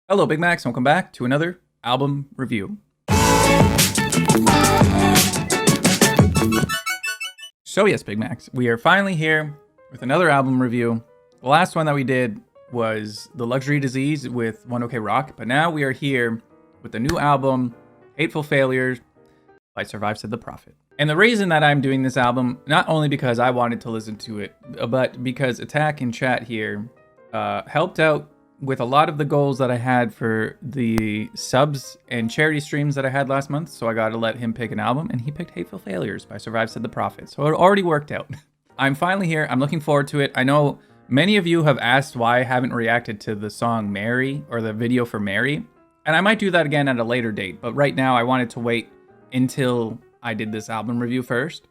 Hello, BigMacs, welcome back to another album review. So yes, BigMacs, we are finally here with another album review. The last one that we did was The Luxury Disease with One OK Rock, but now we are here with the new album, Hateful Failures by Survive Said the Prophet. And the reason that I'm doing this album, not only because I wanted to listen to it, but because Attack in chat here helped out with a lot of the goals that I had for the subs and charity streams that I had last month. So I got to let him pick an album, and he picked Hateful Failures by Survive Said the Prophet. So it already worked out. I'm finally here. I'm looking forward to it. I know many of you have asked why I haven't reacted to the song Mary or the video for Mary. And I might do that again at a later date. But right now I wanted to wait until I did this album review first,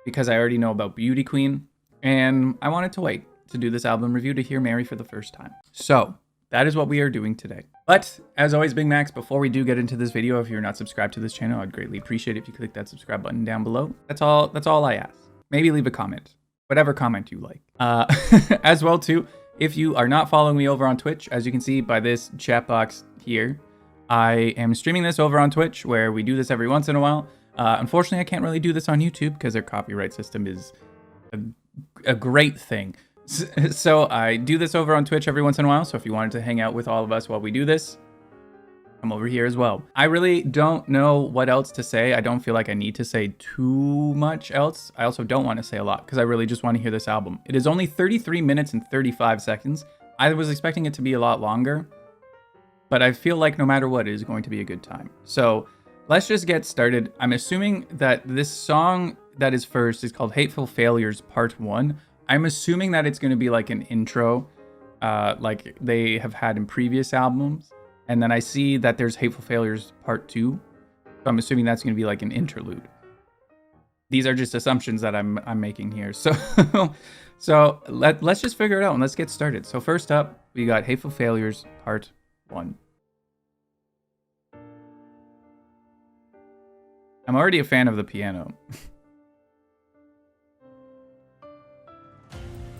because I already know about Beauty Queen. And I wanted to wait to do this album review to hear Mary for the first time. So that is what we are doing today. But as always, BigMacs, before we do get into this video, if you're not subscribed to this channel, I'd greatly appreciate it if you click that subscribe button down below. That's all I ask. Maybe leave a comment, whatever comment you like. As well too, if you are not following me over on Twitch, as you can see by this chat box here, I am streaming this over on Twitch, where we do this every once in a while. Unfortunately, I can't really do this on YouTube because their copyright system is a great thing. So I do this over on Twitch every once in a while. So if you wanted to hang out with all of us while we do this, come over here as well. I really don't know what else to say. I don't feel like I need to say too much else. I also don't want to say a lot because I really just want to hear this album. It is only 33 minutes and 35 seconds. I was expecting it to be a lot longer, but I feel like no matter what, it is going to be a good time. So let's just get started. I'm assuming that this song that is first is called Hateful Failures Part 1. I'm assuming that it's going to be like an intro, like they have had in previous albums. And then I see that there's Hateful Failures Part 2. So I'm assuming that's going to be like an interlude. These are just assumptions that I'm making here. So let's just figure it out and let's get started. So first up, we got Hateful Failures Part 1. I'm already a fan of the piano.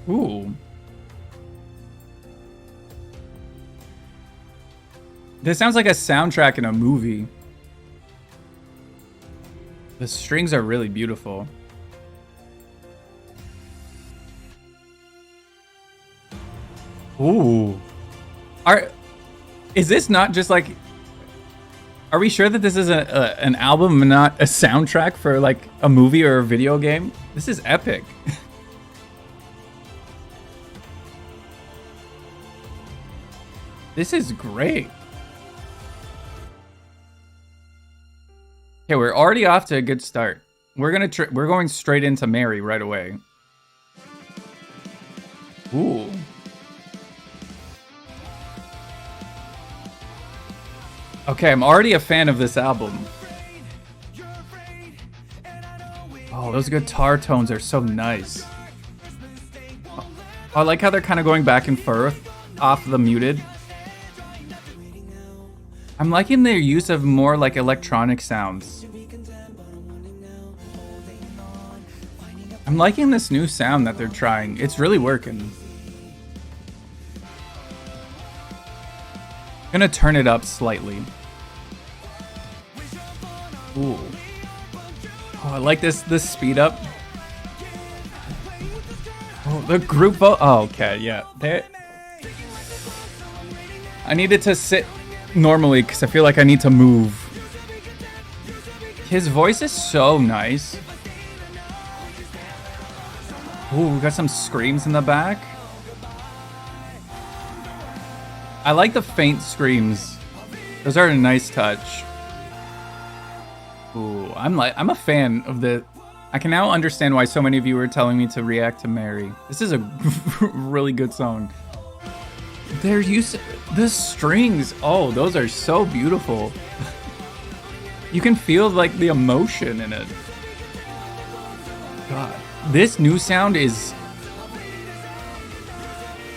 Ooh. This sounds like a soundtrack in a movie. The strings are really beautiful. Ooh. Is this not just like... Are we sure that this is an album and not a soundtrack for like a movie or a video game? This is epic. This is great. Okay, we're already off to a good start. We're going straight into Mary right away. Ooh. Okay, I'm already a fan of this album. Oh, those guitar tones are so nice. I like how they're kind of going back and forth off the muted. I'm liking their use of more like electronic sounds. I'm liking this new sound that they're trying. It's really working. I'm gonna turn it up slightly. Ooh. Oh, I like this speed up. Oh, the group vote. Oh, okay, yeah. I needed to sit normally because I feel like I need to move. His voice is so nice. Ooh, we got some screams in the back. I like the faint screams. Those are a nice touch. Ooh, I'm a fan of the... I can now understand why so many of you were telling me to react to Mary. This is a really good song. Their use, the strings, oh, those are so beautiful. You can feel like the emotion in it. God, this new sound is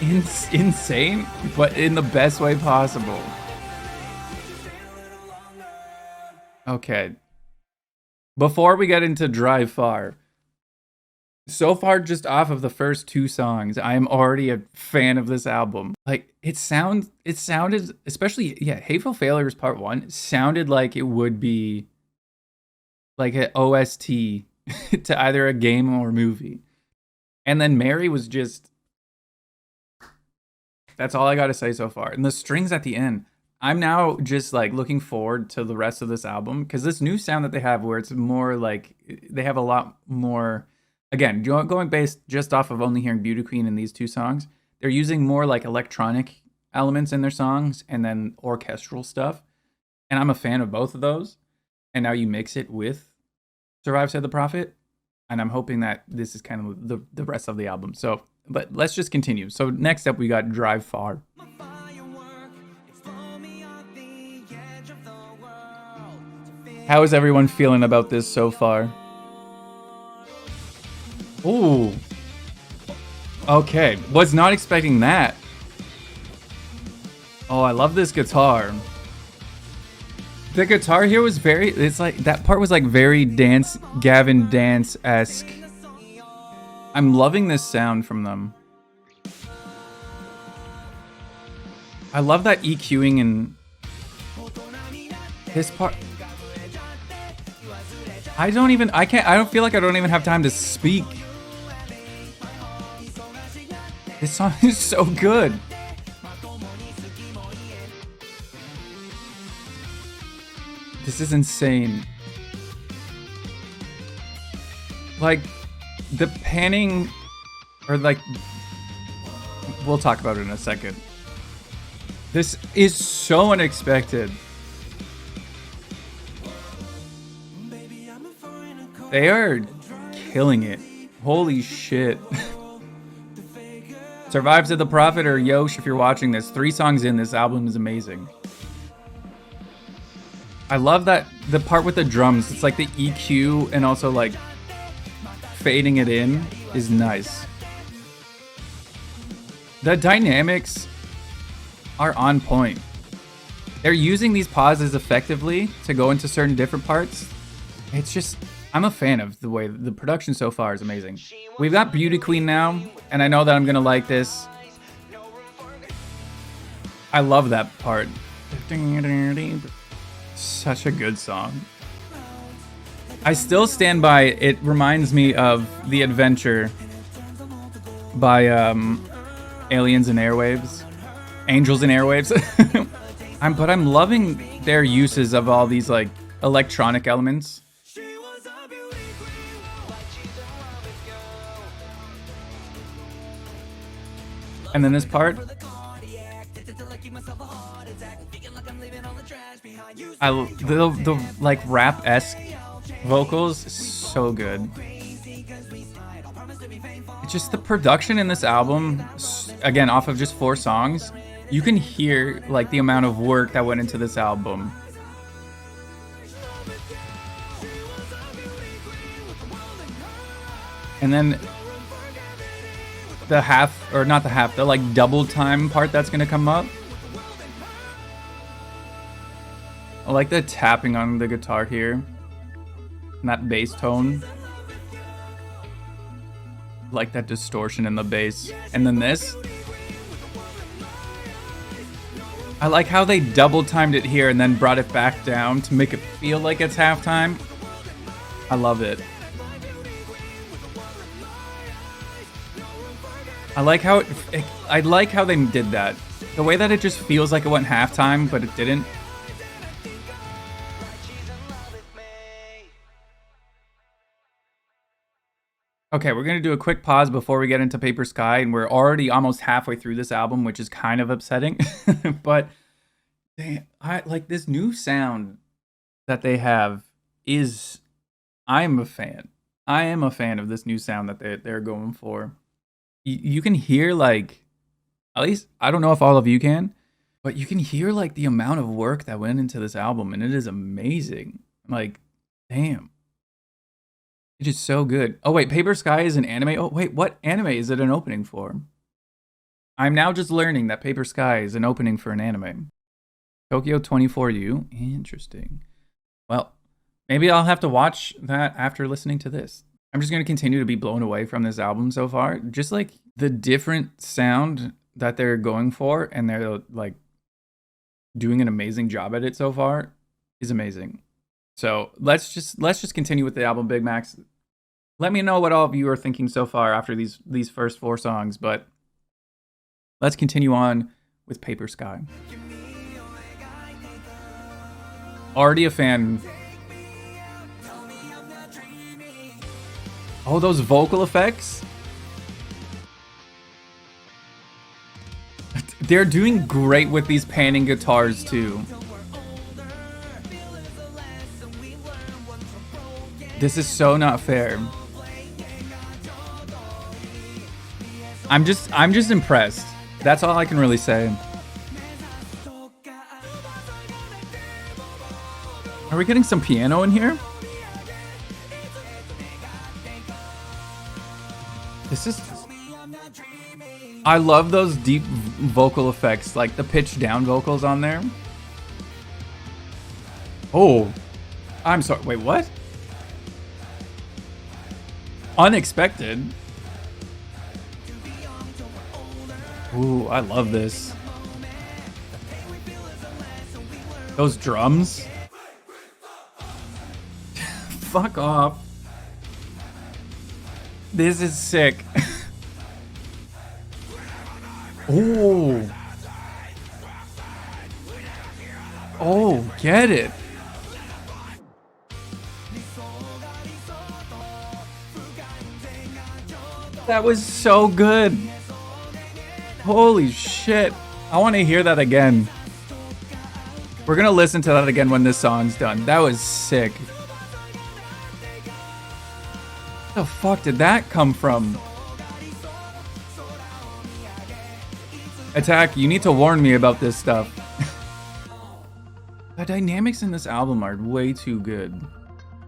insane, but in the best way possible. Okay. Before we get into Drive Far, So far, just off of the first 2 songs, I am already a fan of this album. Like, it sounded, especially, yeah, Hateful Failures Part 1 sounded like it would be like an OST to either a game or movie. And then Mary was just, that's all I gotta say so far. And the strings at the end, I'm now just like looking forward to the rest of this album, because this new sound that they have where it's more like, they have a lot more, again, going based just off of only hearing Beauty Queen in these 2 songs, they're using more like electronic elements in their songs and then orchestral stuff. And I'm a fan of both of those. And now you mix it with Survive Said the Prophet. And I'm hoping that this is kind of the rest of the album. So, but let's just continue. So next up, we got Drive Far. How is everyone feeling about this so far? Ooh. Okay, was not expecting that. Oh, I love this guitar. The guitar here was very, it's like, that part was like very Gavin Dance-esque. I'm loving this sound from them. I love that EQing and this part. I don't feel like I don't even have time to speak. This song is so good. This is insane. Like, the panning, or like, we'll talk about it in a second. This is so unexpected. They are killing it. Holy shit. Survive Said the Prophet, or Yosh, if you're watching this, 3 songs in, this album is amazing. I love that the part with the drums, it's like the EQ and also like fading it in is nice. The dynamics are on point. They're using these pauses effectively to go into certain different parts. It's just, I'm a fan of the way the production so far is amazing. We've got Beauty Queen now, and I know that I'm gonna like this. I love that part. Such a good song. I still stand by, it reminds me of The Adventure by Aliens and Airwaves. Angels and Airwaves. But I'm loving their uses of all these like electronic elements. And then this part, the like rap-esque vocals, so good. It's just the production in this album, again, off of just 4 songs, you can hear like the amount of work that went into this album. And then the half, or not the half, the like double time part that's gonna come up. I like the tapping on the guitar here. And that bass tone. I like that distortion in the bass. And then this. I like how they double timed it here and then brought it back down to make it feel like it's halftime. I love it. I like how I like how they did that. The way that it just feels like it went halftime, but it didn't. Okay, we're gonna do a quick pause before we get into Paper Sky, and we're already almost halfway through this album, which is kind of upsetting. But damn, I like this new sound that they have is, I'm a fan. I am a fan of this new sound that they're going for. You can hear like, at least I don't know if all of you can, but you can hear like the amount of work that went into this album, and it is amazing. Like, damn. It is so good. Oh wait, Paper Sky is an anime. Oh wait, what anime is it an opening for? I'm now just learning that Paper Sky is an opening for an anime. Tokyo 24U. Interesting. Well, maybe I'll have to watch that after listening to this. I'm just gonna continue to be blown away from this album so far. Just like the different sound that they're going for, and they're like doing an amazing job at it so far, is amazing. So let's just continue with the album, BigMacs. Let me know what all of you are thinking so far after these first 4 songs, but let's continue on with Paper Sky. Already a fan. Oh, those vocal effects. They're doing great with these panning guitars too. This is so not fair. I'm just impressed. That's all I can really say. Are we getting some piano in here? This is... I love those deep vocal effects, like the pitched down vocals on there. Oh, I'm sorry. Wait, what? Unexpected. Ooh, I love this. Those drums. Fuck off. This is sick. Oh. Oh, get it. That was so good. Holy shit. I want to hear that again. We're going to listen to that again when this song's done. That was sick. Where the fuck did that come from? Attack, you need to warn me about this stuff. The dynamics in this album are way too good.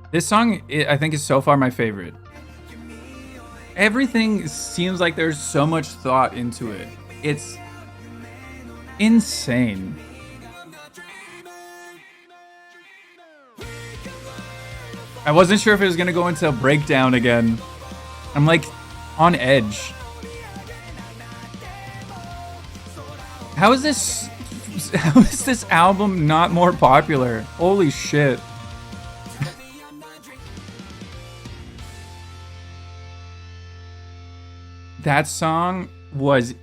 This song, I think, is so far my favorite. Everything seems like there's so much thought into it. It's insane. I wasn't sure if it was gonna go into a breakdown again. I'm like on edge. How is this album not more popular? Holy shit. That song was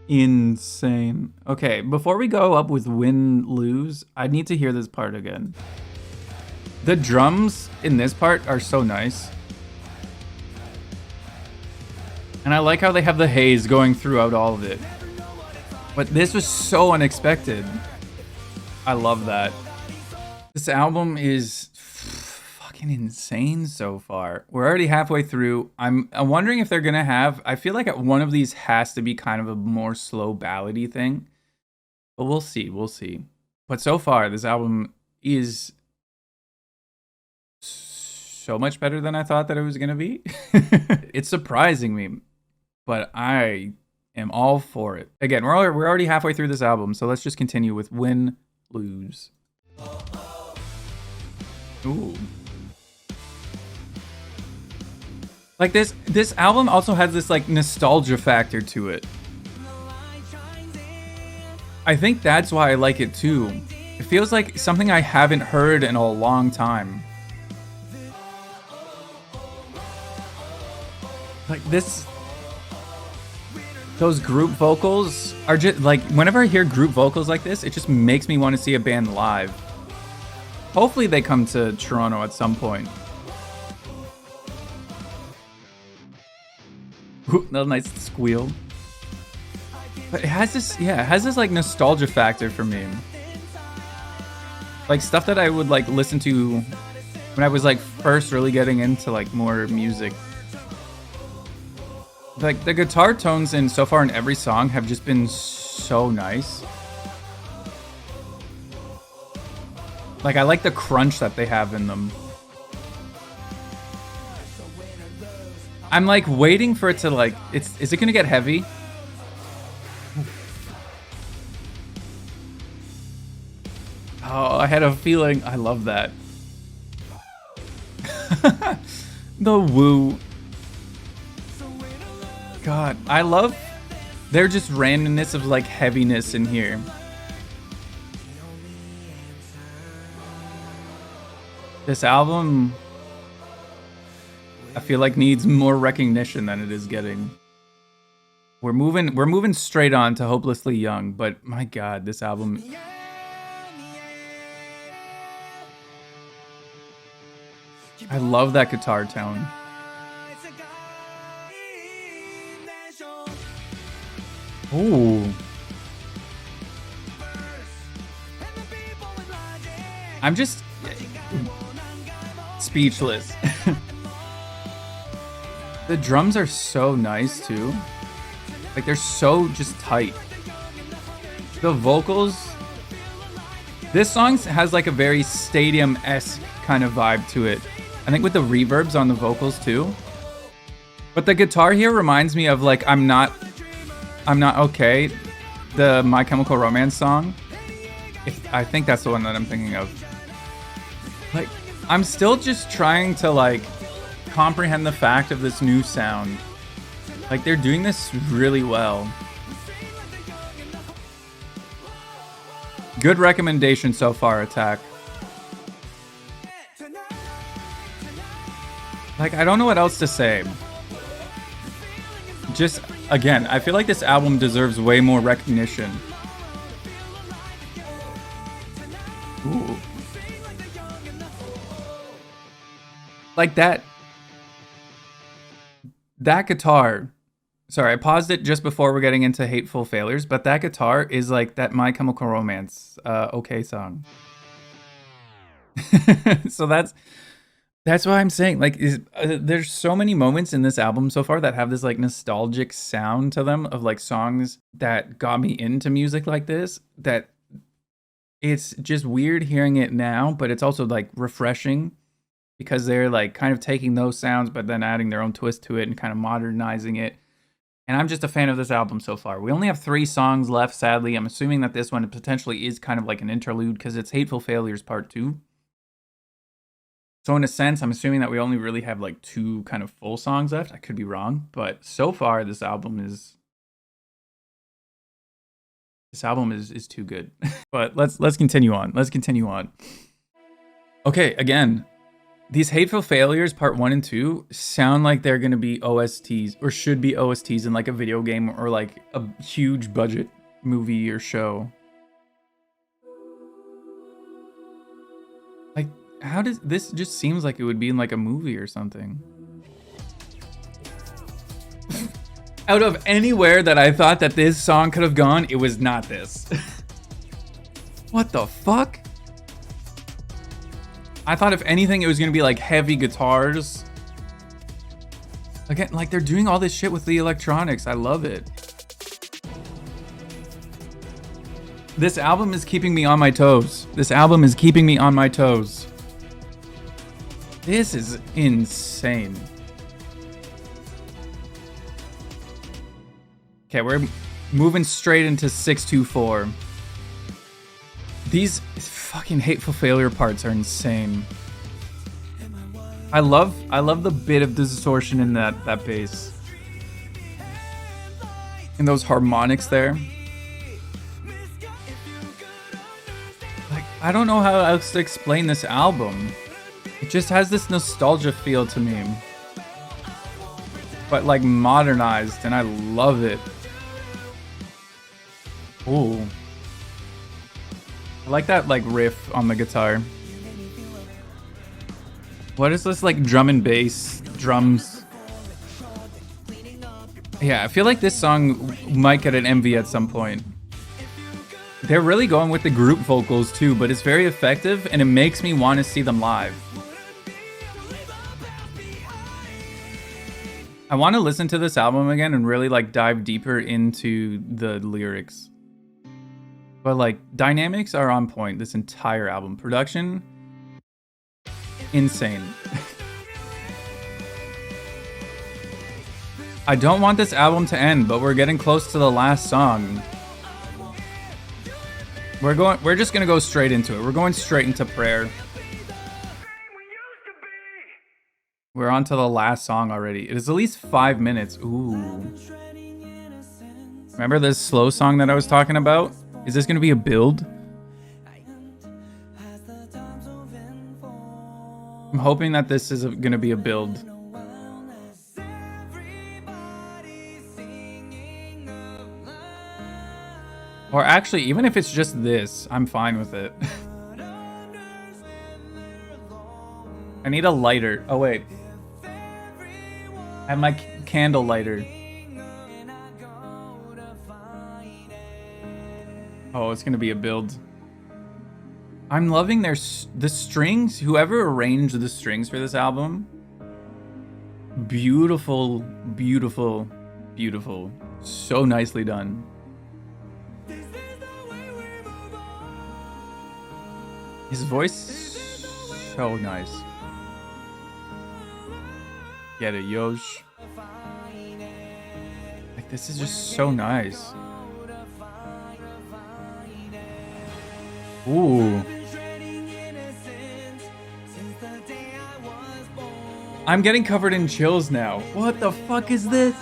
insane. Okay, before we go up with win, lose, I need to hear this part again. The drums in this part are so nice. And I like how they have the haze going throughout all of it. But this was so unexpected. I love that. This album is fucking insane so far. We're already halfway through. I'm wondering if they're gonna have... I feel like one of these has to be kind of a more slow ballady thing. But we'll see, we'll see. But so far, this album is so much better than I thought that it was gonna be. It's surprising me, but I am all for it. Again, we're already halfway through this album, so let's just continue with win, lose. Ooh. Like this album also has this like nostalgia factor to it. I think that's why I like it too. It feels like something I haven't heard in a long time. Like this, those group vocals are just like, whenever I hear group vocals like this, it just makes me want to see a band live. Hopefully they come to Toronto at some point. Ooh, that nice squeal. But it has this, yeah, it has this like nostalgia factor for me. Like stuff that I would like listen to when I was like first really getting into like more music. Like the guitar tones in so far in every song have just been so nice. Like I like the crunch that they have in them. I'm like waiting for it to like, is it gonna get heavy? Oh, I had a feeling. I love that. The woo. God, I love their just randomness of like heaviness in here. This album, I feel like needs more recognition than it is getting. We're moving straight on to Hopelessly Young, but my God, this album. I love that guitar tone. Ooh. I'm just speechless. The drums are so nice too. Like they're so just tight. The vocals. This song has like a very stadium-esque kind of vibe to it. I think with the reverbs on the vocals too. But the guitar here reminds me of like I'm Not Okay, the My Chemical Romance song. I think that's the one that I'm thinking of. Like, I'm still just trying to like comprehend the fact of this new sound. Like they're doing this really well. Good recommendation so far, Attack. Like, I don't know what else to say. Just, again, I feel like this album deserves way more recognition. Ooh. Like that guitar. Sorry, I paused it just before we're getting into Hateful Failures, but that guitar is like that My Chemical Romance okay song. So that's why I'm saying, like, there's so many moments in this album so far that have this like nostalgic sound to them of like songs that got me into music like this, that it's just weird hearing it now, but it's also like refreshing because they're like kind of taking those sounds but then adding their own twist to it and kind of modernizing it. And I'm just a fan of this album so far. We only have 3 songs left, sadly. I'm assuming that this one potentially is kind of like an interlude because it's Hateful Failures Part 2. So in a sense, I'm assuming that we only really have like 2 kind of full songs left. I could be wrong, but so far this album is too good. But let's continue on. Let's continue on. Okay, again, these Hateful Failures Part 1 and 2 sound like they're gonna be OSTs or should be OSTs in like a video game or like a huge budget movie or show. Like, how does this just seems like it would be in like a movie or something? Out of anywhere that I thought that this song could have gone, it was not this. What the fuck? I thought if anything, it was gonna be like heavy guitars. Again, like they're doing all this shit with the electronics. I love it. This album is keeping me on my toes. This album is keeping me on my toes. This is insane. Okay, we're moving straight into 624. These fucking Hateful Failure parts are insane. I love the bit of distortion in that bass. And those harmonics there. Like, I don't know how else to explain this album. It just has this nostalgia feel to me. But like modernized, and I love it. Ooh. I like that like riff on the guitar. What is this like drum and bass drums? Yeah, I feel like this song might get an MV at some point. They're really going with the group vocals too, but it's very effective and it makes me want to see them live. I want to listen to this album again and really like dive deeper into the lyrics. But like dynamics are on point this entire album. Production, insane. I don't want this album to end, but we're getting close to the last song. We're just gonna go straight into it. We're going straight into prayer. We're on to the last song already. It is at least 5 minutes. Ooh. Remember this slow song that I was talking about? Is this gonna be a build? I'm hoping that this is gonna be a build. Or actually, even if it's just this, I'm fine with it. I need a lighter. Oh, wait. I have my candle lighter. Oh, it's gonna be a build. I'm loving the strings. Whoever arranged the strings for this album, beautiful, beautiful, beautiful. So nicely done. His voice, so nice. Get it, Yosh. Like, this is just so nice. Ooh. I'm getting covered in chills now. What the fuck is this?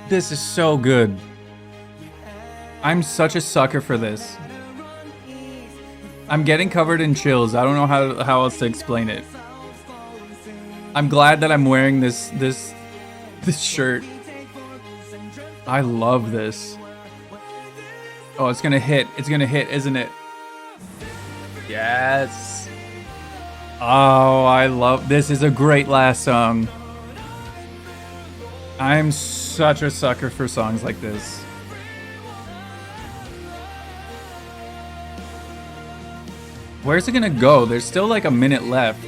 This is so good. I'm such a sucker for this. I'm getting covered in chills. I don't know how else to explain it. I'm glad that I'm wearing this shirt. I love this. Oh, it's gonna hit. It's gonna hit, isn't it? Yes. Oh, I love this. Is a great last song. I'm such a sucker for songs like this. Where's it gonna go? There's still like a minute left.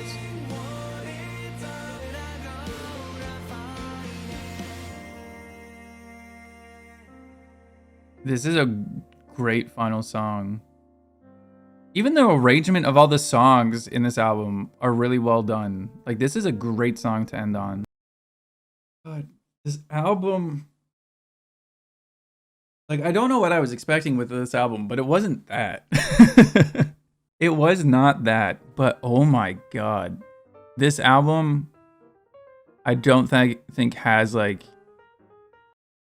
This is a great final song. Even the arrangement of all the songs in this album are really well done. Like, this is a great song to end on. God, this album... Like, I don't know what I was expecting with this album, but it wasn't that. It was not that, but oh my god. This album, I don't think has, like,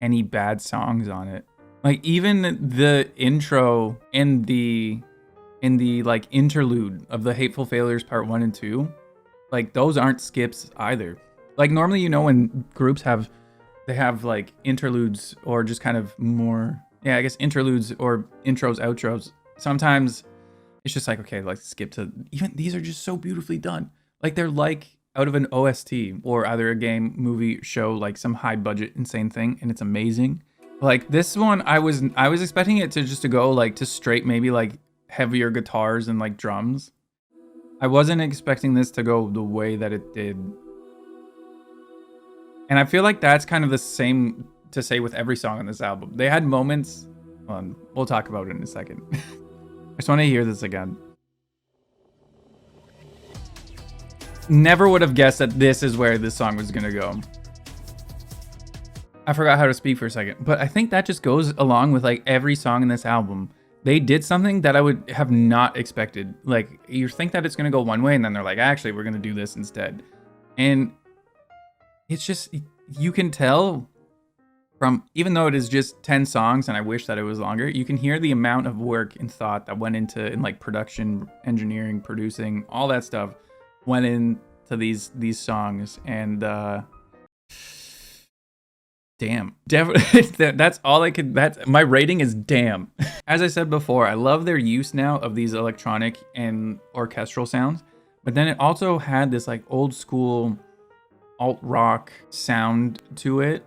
any bad songs on it. Like, even the intro and the like interlude of the Hateful Failures part 1 and 2, like, those aren't skips either. Like, normally, you know, when groups they have like interludes or just kind of more, yeah, I guess interludes or intros, outros. Sometimes it's just like, okay, like, skip to, even these are just so beautifully done. Like, they're like out of an OST or either a game, movie, show, like some high budget insane thing, and it's amazing. Like, this one, I was expecting it to go like to straight, maybe like heavier guitars and like drums. I wasn't expecting this to go the way that it did. And I feel like that's kind of the same to say with every song on this album. They had moments, we'll talk about it in a second. I just want to hear this again. Never would have guessed that this is where this song was gonna go. I forgot how to speak for a second, but I think that just goes along with like every song in this album. They did something that I would have not expected. Like, you think that it's gonna go one way, and then they're like, actually, we're gonna do this instead. And it's just, you can tell from, even though it is just 10 songs, and I wish that it was longer, you can hear the amount of work and thought that went into, in like production, engineering, producing, all that stuff went into these songs. And damn. That's all I could, my rating is damn. As I said before, I love their use now of these electronic and orchestral sounds, but then it also had this like old school alt rock sound to it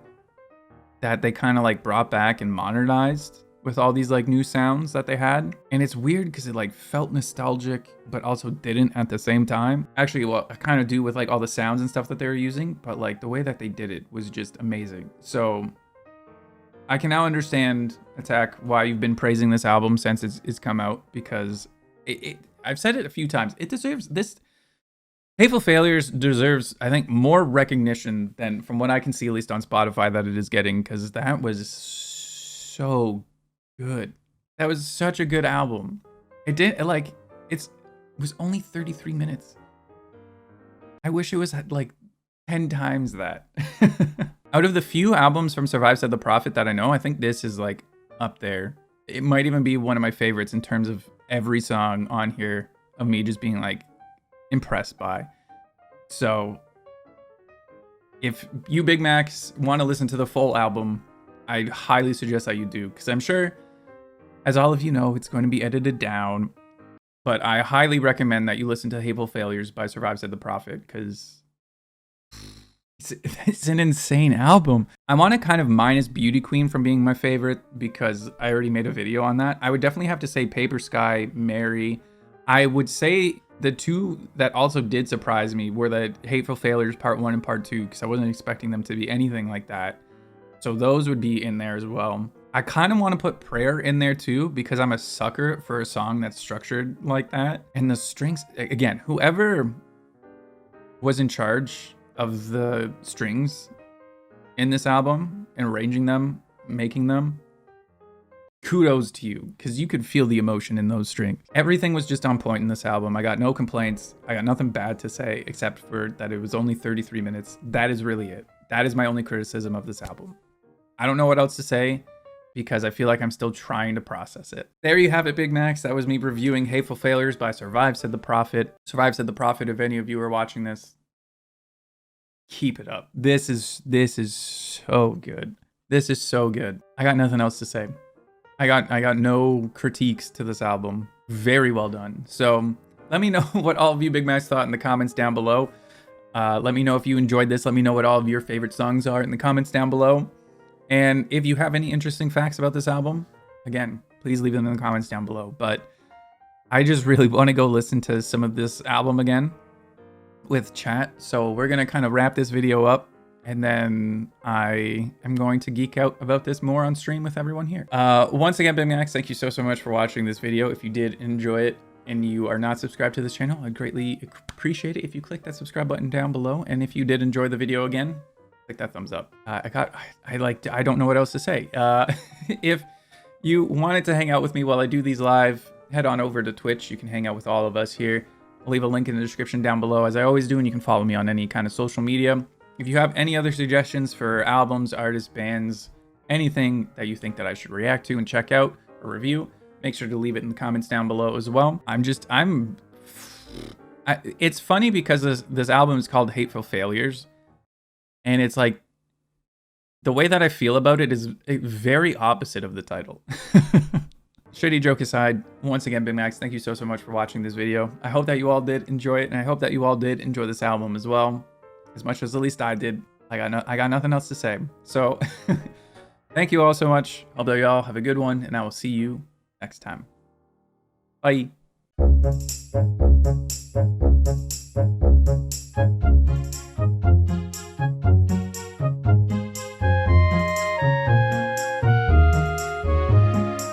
that they kind of like brought back and modernized with all these like new sounds that they had. And it's weird because it like felt nostalgic, but also didn't at the same time. Actually, well, I kind of do with like all the sounds and stuff that they were using, but like the way that they did it was just amazing. So I can now understand, Attack, why you've been praising this album since it's come out, because I've said it a few times. It deserves this. Hateful Failures deserves, I think, more recognition than, from what I can see, at least on Spotify, that it is getting, because that was so good. That was such a good album. It was only 33 minutes. I wish it was like 10 times that. Out of the few albums from Survive Said the Prophet that I know, I think this is like up there. It might even be one of my favorites in terms of every song on here of me just being like impressed by. So if you BigMacs want to listen to the full album, I highly suggest that you do, because I'm sure, as all of you know, it's going to be edited down. But I highly recommend that you listen to Hateful Failures by Survive Said the Prophet, because it's an insane album. I want to kind of minus Beauty Queen from being my favorite because I already made a video on that. I would definitely have to say Paper Sky, Mary. I would say the two that also did surprise me were the Hateful Failures Part 1 and Part 2, because I wasn't expecting them to be anything like that. So those would be in there as well. I kind of want to put Prayer in there too, because I'm a sucker for a song that's structured like that. And the strings, again, whoever was in charge of the strings in this album and arranging them, making them, kudos to you, because you could feel the emotion in those strings. Everything was just on point in this album. I got no complaints. I got nothing bad to say except for that it was only 33 minutes. That is really it. That is my only criticism of this album. I don't know what else to say, because I feel like I'm still trying to process it. There you have it, BigMacs. That was me reviewing Hateful Failures by Survive Said the Prophet. Survive Said the Prophet, if any of you are watching this, keep it up. This is so good. This is so good. I got nothing else to say. I got no critiques to this album. Very well done. So let me know what all of you BigMacs thought in the comments down below. Let me know if you enjoyed this. Let me know what all of your favorite songs are in the comments down below. And if you have any interesting facts about this album, again, please leave them in the comments down below. But I just really want to go listen to some of this album again with chat. So we're going to kind of wrap this video up, and then I am going to geek out about this more on stream with everyone here. Once again, BigMacs, thank you so much for watching this video. If you did enjoy it and you are not subscribed to this channel, I'd greatly appreciate it if you click that subscribe button down below. And if you did enjoy the video again, click that thumbs up. I don't know what else to say. If you wanted to hang out with me while I do these live, head on over to Twitch. You can hang out with all of us here. I'll leave a link in the description down below, as I always do, and you can follow me on any kind of social media. If you have any other suggestions for albums, artists, bands, anything that you think that I should react to and check out or review, make sure to leave it in the comments down below as well. It's funny because this album is called Hateful Failures. And it's like, the way that I feel about it is very opposite of the title. Shitty joke aside, once again, BigMacs, thank you so much for watching this video. I hope that you all did enjoy it, and I hope that you all did enjoy this album as well, as much as at least I did. I got nothing else to say. So, thank you all so much. Hope that you all have a good one, and I will see you next time. Bye.